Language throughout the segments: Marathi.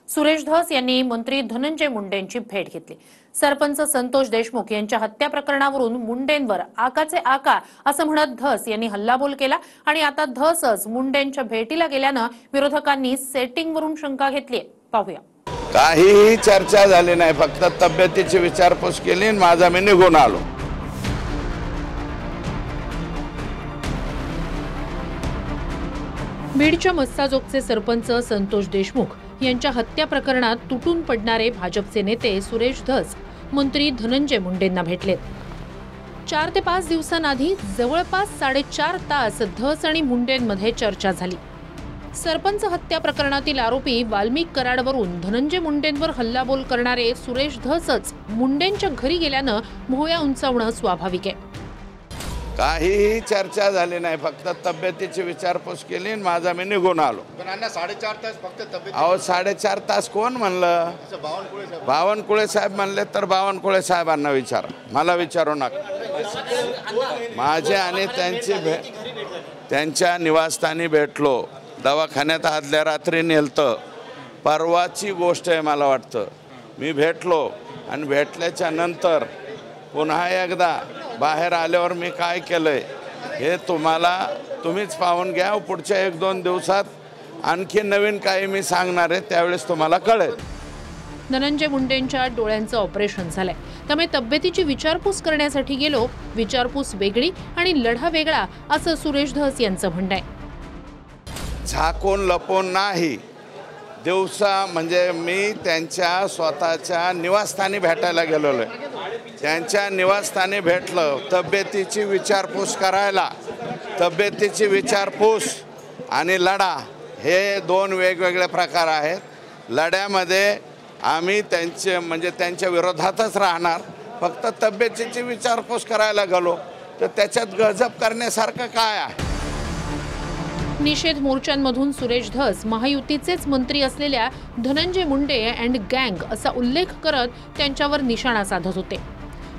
सुरेश धस यांनी मंत्री धनंजय मुंडेंची भेट घेतली। सरपंच संतोष देशमुख यांच्या हत्या प्रकरणावरून मुंडेंवर आकाचे आका असं म्हणत धस यांनी हल्लाबोल केला आणि आता धसच मुंडेंच्या भेटीला गेल्यानं विरोधकांनी सेटिंगवरून शंका घेतली। पाहूया। काहीही चर्चा झाली नाही, फक्त तब्येतीची विचारपूस केली आणि माझा मी निघून आलो। बीडच्या मस्साजोगचे सरपंच संतोष देशमुख यांच्या हत्या प्रकरणात तुटून पडणारे भाजपचे नेते सुरेश धस मंत्री धनंजय मुंडेंना भेटलेत। 4 ते 5 दिवसांआधी जवळपास 4.5 तास धस आणि मुंडेंमध्ये चर्चा झाली। सरपंच हत्या प्रकरणातील आरोपी वाल्मिक कराडवरून धनंजय मुंडेंवर हल्लाबोल करणारे सुरेश धसच मुंडेंच्या घरी गेल्यानं भुवया उंचावणं स्वाभाविक आहे। काहीही चर्चा झाली नाही, फक्त तब्येतीची विचारपूस केली आणि माझा मी निघून आलो। पण अण्णा 4.5 तास फक्त तब्येत। अहो 4.5 तास कोण म्हणलं? बावनकुळे साहेब म्हणले तर बावनकुळे साहेबांना विचारा, मला विचारू नका। माझे आणि त्यांच्या निवासस्थानी भेटलो, दवाखान्यात आदल्या रात्री नेलतं, परवाची गोष्ट आहे मला वाटतं। मी भेटलो आणि भेटल्याच्या नंतर पुन्हा एकदा बाहेर आल्यावर मी काय केलंय हे तुम्हीच पाहून घ्या। पुढच्या 1-2 दिवसात आणखी नवीन काही मी सांगणार आहे, त्यावेळेस तुम्हाला कळेल। धनंजय मुंडेंच्या डोळ्यांचं ऑपरेशन झालंय, त्यामुळे तब्येतीची विचारपूस करण्यासाठी गेलो। विचारपूस वेगळी आणि लढा वेगळा असं सुरेश धस यांचं म्हणणं आहे। झाकून लपवून नाही, दिवसा म्हणजे मी त्यांच्या स्वतःच्या निवासस्थानी भेटायला गेलेलो आहे। त्यांच्या निवासस्थानी भेटलं, तब्येतीची विचारपूस करायला। तब्येतीची विचारपूस आणि लढा हे 2 वेगवेगळे प्रकार आहेत। लढ्यामध्ये आम्ही त्यांच्या विरोधातच राहणार, फक्त तब्येतीची विचारपूस करायला गेलो तर त्याच्यात गजब करण्यासारखं काय आहे? निषेध मोर्चांमधून सुरेश धस महायुतीचेच मंत्री असलेल्या धनंजय मुंडे अँड गँग असा उल्लेख करत त्यांच्यावर निशाणा साधत होते।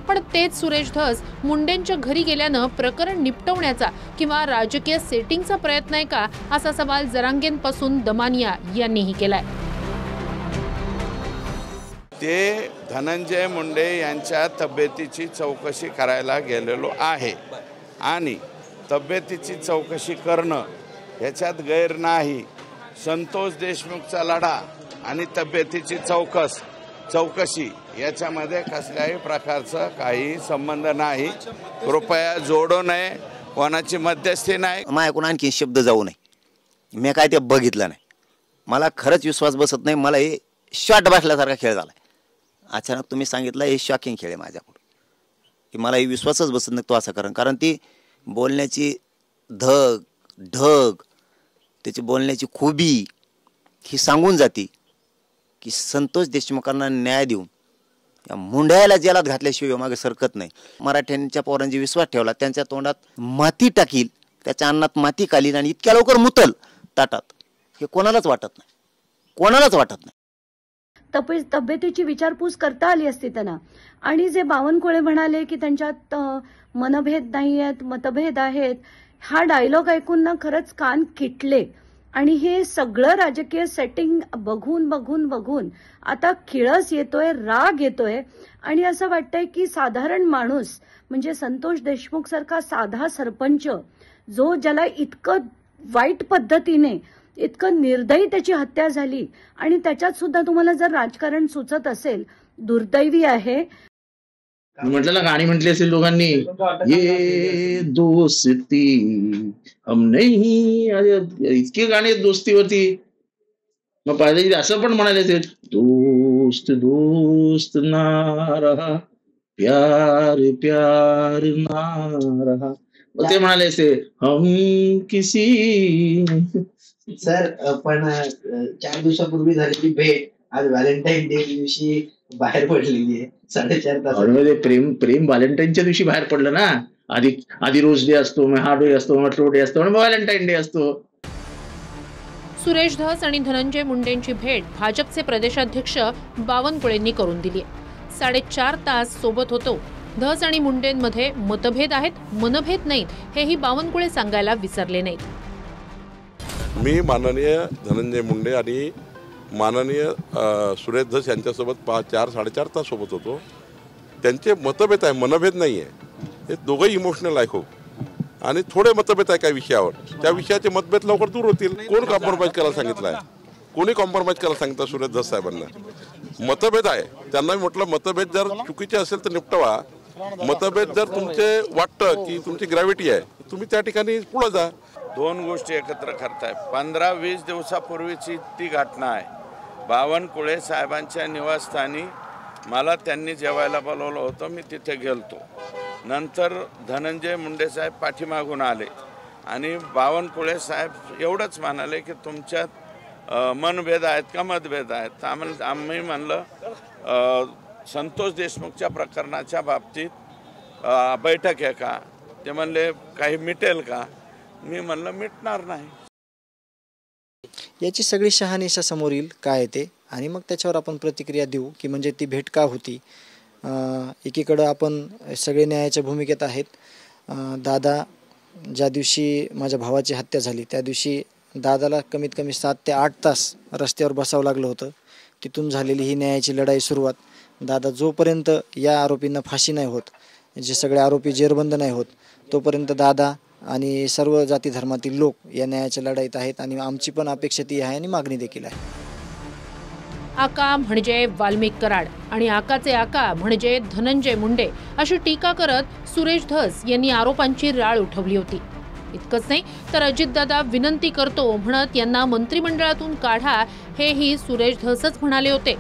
पण तेच सुरेश धस मुंडेंच्या घरी गेल्यानं प्रकरण निपटवण्याचा किंवा राजकीय सेटिंगचा प्रयत्न आहे का असा सवाल जरांगेंपासून दमानिया यांनीही केलाय। ते धनंजय मुंडे यांच्या तब्येतीची चौकशी करायला गेलेलो आहे आणि तब्येतीची चौकशी करणं याच्यात गैर नाही। संतोष देशमुखचा लढा आणि तब्येतीची चौकशी याच्यामध्ये कसल्याही प्रकारचा काही संबंध नाही। कृपया जोडू नये, कोणाची मध्यस्थी नाही। माझ्याकडून आणखी शब्द जाऊ नये, मी काय ते बघितलं नाही। मला खरंच विश्वास बसत नाही, मला हे शॉट बसल्यासारखा खेळ झाला। अचानक तुम्ही सांगितलं हे शॉकिंग खेळ आहे माझ्याकडून, की मला हे विश्वासच बसत नाही तो असं कारण ती बोलण्याची ढग त्याची बोलण्याची खुबी ही सांगून जाती की संतोष देशमुखांना न्याय देऊन या मुंड्याला जेलात घातल्याशिवाय मागे सरकत नाही। मराठ्यांच्या पोरांची विश्वास ठेवला, त्यांच्या तोंडात माती टाकील, त्याच्या अन्नात माती कालील आणि इतक्या लवकर मुतल ताटात, हे कोणालाच वाटत नाही। तब्येतीची विचारपूस करता आली असती त्यांना। आणि जे बावनकुळे म्हणाले की त्यांच्यात मनभेद नाही आहेत, मतभेद आहेत, हा डायलॉग ऐकून ना खरंच कान किटले। आणि हे सगळं राजकीय सेटिंग बघून आता किळस येतोय, राग येतोय आणि असं वाटतंय की साधारण माणूस म्हणजे संतोष देशमुख सारखा साधा सरपंच जो ज्याला इतकं वाईट पद्धतीने इतकं निर्दयी त्याची हत्या झाली आणि त्याच्यात सुद्धा तुम्हाला जर राजकारण सुचत असेल, दुर्दैवी आहे। म्हटलं ना, गाणी म्हटली असेल लोकांनी, ये दोस्ती हम नहीं, इतके गाणी दोस्तीवरती। मग पाहिजे असं पण म्हणाले असेल, दोस्त दोस्त ना रहा, प्यार ना रहा। ते म्हणाले असे, हम किसी। सर पण 4 दिवसापूर्वी झालेली भेट आज व्हॅलेंटाईन डे दिवशी बाहेर पडलेली आहे। 4.5 तास प्रेम व्हॅलेंटाईनच्या दिवशी बाहेर पडलं ना। आधी रोज डे असतो, मग हा डे असतो, मग ट्रो डे असतो आणि मग व्हॅलेंटाईन डे असतो। सुरेश धस आणि धनंजय मुंडेंची भेट भाजपचे प्रदेशाध्यक्ष बावनकुळेंनी करून दिली। 4.5 तास सोबत होतो। धस आणि मुंडेंमध्ये मतभेद आहेत, मनभेद नाहीत, हेही बावनकुळे सांगायला विसरले नाहीत। मी माननीय धनंजय मुंडे आणि माननीय सुरेश धस यांच्यासोबत 4-4.5 तास सोबत होतो. त्यांचे मतभेद आहे, मनभेद नाही आहे. हे दोघंही इमोशनल आहे खूप, आणि थोडे मतभेद आहे काही विषयावर. त्या विषयाचे मतभेद लवकर दूर होतील. कोण कॉम्प्रोमाइज करायला सांगितलं आहे? कोणी कॉम्प्रोमाइज करायला सांगितलं सुरेश धस साहेबांना? मतभेद आहे, त्यांना मी म्हटलं मतभेद जर चुकीचे असेल तर निपटवा. मतभेद जर तुमचे वाटतं की तुमची ग्रॅव्हिटी आहे, तुम्ही त्या ठिकाणी पुढे जा. 2 गोष्टी एकत्र करताय. 15-20 दिवसापूर्वीची ती घटना आहे. बावनकुळे साहेबांच्या निवासस्थानी मला त्यांनी जेवायला बोलवलं होतं, मी तिथे गेलतो. नंतर धनंजय मुंडे साहेब पाठीमागून आले आणि बावनकुळे साहेब एवढंच म्हणाले की तुमच्यात मनभेद आहेत का मतभेद आहेत? आम्ही म्हणलं संतोष देशमुखच्या प्रकरणाच्या बाबतीत बैठक आहे का? ते म्हणले काही मिटेल का? मी म्हणलं मिटणार नाही. याची सगळी शहानिशा समोर येईल काय ते, आणि मग त्याच्यावर आपण प्रतिक्रिया देऊ की म्हणजे ती भेट का होती. एकीकडं आपण सगळे न्यायाच्या भूमिकेत आहेत. दादा ज्या दिवशी माझ्या भावाची हत्या झाली त्या दिवशी दादाला कमीत कमी 7 ते 8 तास रस्त्यावर बसावं लागलं होतं. तिथून झालेली ही न्यायाची लढाई सुरुवात. दादा जोपर्यंत या आरोपींना फाशी नाही होत, जे सगळे आरोपी जेरबंद नाही होत, तोपर्यंत दादा आणि सर्व जाती धर्मातील लोक या न्यायाच्या लढाईत आहेत. आणि आमची पण अपेक्षा ती आहे आणि मागणी देखील आहे. आका म्हणजे वाल्मिक कराड आणि आकाचे आका म्हणजे धनंजय मुंडे अशी टीका करत सुरेश धस यांनी आरोपांची राळ उठवली होती. इतकंच नाही तर अजितदादा विनंती करतो म्हणत यांना मंत्रिमंडळातून काढा हेही सुरेश धसच म्हणाले होते.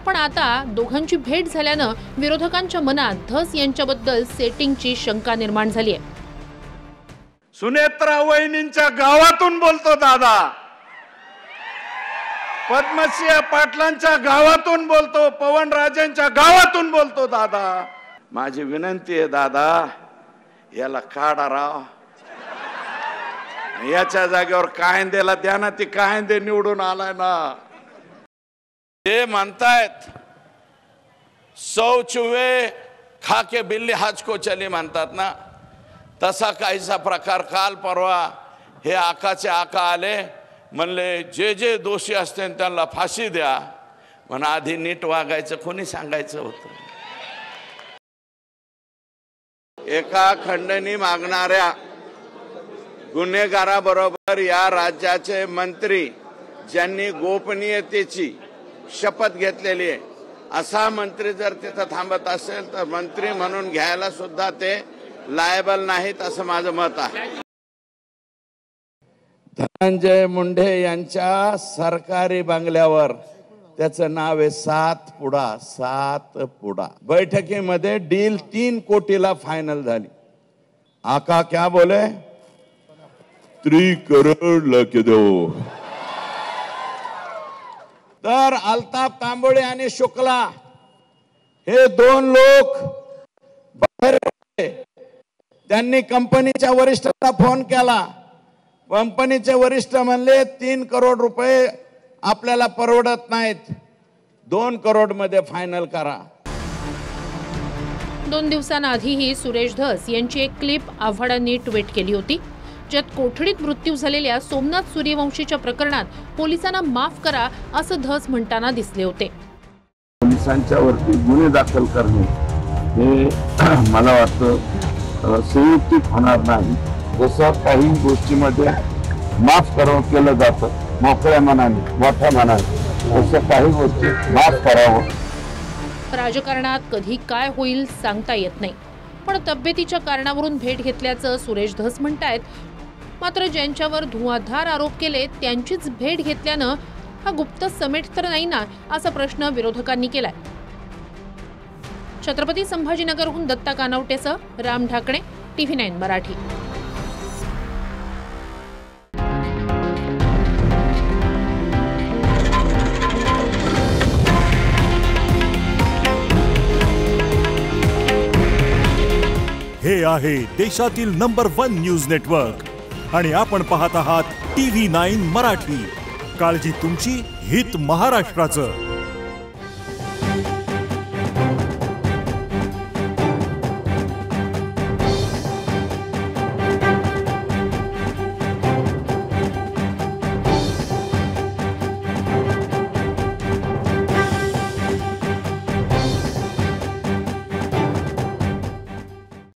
पण आता दोघांची भेट झाल्यानं विरोधकांच्या मनात धस यांच्याबद्दल सेटिंगची शंका निर्माण झाली आहे. सुनेत्रा वहिनींच्या गावातून बोलतो दादा, पद्मसिंह पाटलांच्या गावातून बोलतो, पवनराजेंच्या गावातून बोलतो दादा. माझी विनंती आहे दादा, याला काढा राव. याच्या जागेवर कायंदेला द्या ना, ती कायंदे निवडून आलाय ना. ते म्हणतायत 100 चुवे खा के बिल्ली हज को चली म्हणतात ना, तसा काहीसा प्रकार. काल परवा हे आकाचे आका आले, म्हणले जे जे दोषी असते त्यांना फाशी द्या. म्हणा आधी नीट वागायचं कोणी सांगायचं होतं? एका खंडणी मागणाऱ्या गुन्हेगाराबरोबर या राज्याचे मंत्री ज्यांनी गोपनीयतेची शपथ घेतलेली आहे, असा मंत्री जर तिथं थांबत असेल तर मंत्री म्हणून घ्यायला सुद्धा ते लायबल नाहीत असं माझं मत आहे. धनंजय मुंडे यांच्या सरकारी बंगल्यावर त्याचं नाव आहे 7 पुडा. बैठकीमध्ये डील 3 कोटीला फायनल झाली. आका क्या बोले? 3 करोड लके दो. तर अल्ताफ तांबोळे आणि शुक्ला हे 2 लोक बाहेर, त्यांनी कंपनीच्या वरिष्ठांना फोन केला. कंपनीचे वरिष्ठ म्हणले 3 करोड रुपये आपल्याला परवडत नाहीत, 2 करोड मध्ये फायनल करा. 2 दिवसांआधीही सुरेश धस यांची एक क्लिप आव्हाडांनी ट्विट केली होती, ज्यात कोठडीत मृत्यू झालेल्या सोमनाथ सूर्यवंशीच्या प्रकरणात पोलिसांना माफ करा असं धस म्हणताना दिसले होते. पोलिसांच्या वरती गुन्हे दाखल करणे हे मला वाटतं संयुक्तिक होणार नाही. जसं काही गोष्टीमध्ये माफ केलं जातं मोकळ्या मनाने, मोठ्या मनाने, तसं काही गोष्टी माफ करावं. राजकारणात कधी काय होईल सांगता येत नाही, पण तब्येतीच्या कारणावरून भेट घेतल्याचं सुरेश धस म्हणतायत. मात्र ज्यांच्यावर धुआधार आरोप केले त्यांचीच भेट घेतल्यानं हा गुप्त समेट तर नाही ना, असा प्रश्न विरोधकांनी केलाय. छत्रपती संभाजीनगरहून दत्ता कानवटेसह राम ढाकणे, TV9 मराठी. हे आहे देशातील नंबर 1 न्यूज नेटवर्क आणि आपण पाहत आहात TV9 मराठी. काळजी तुमची, हित महाराष्ट्राचं.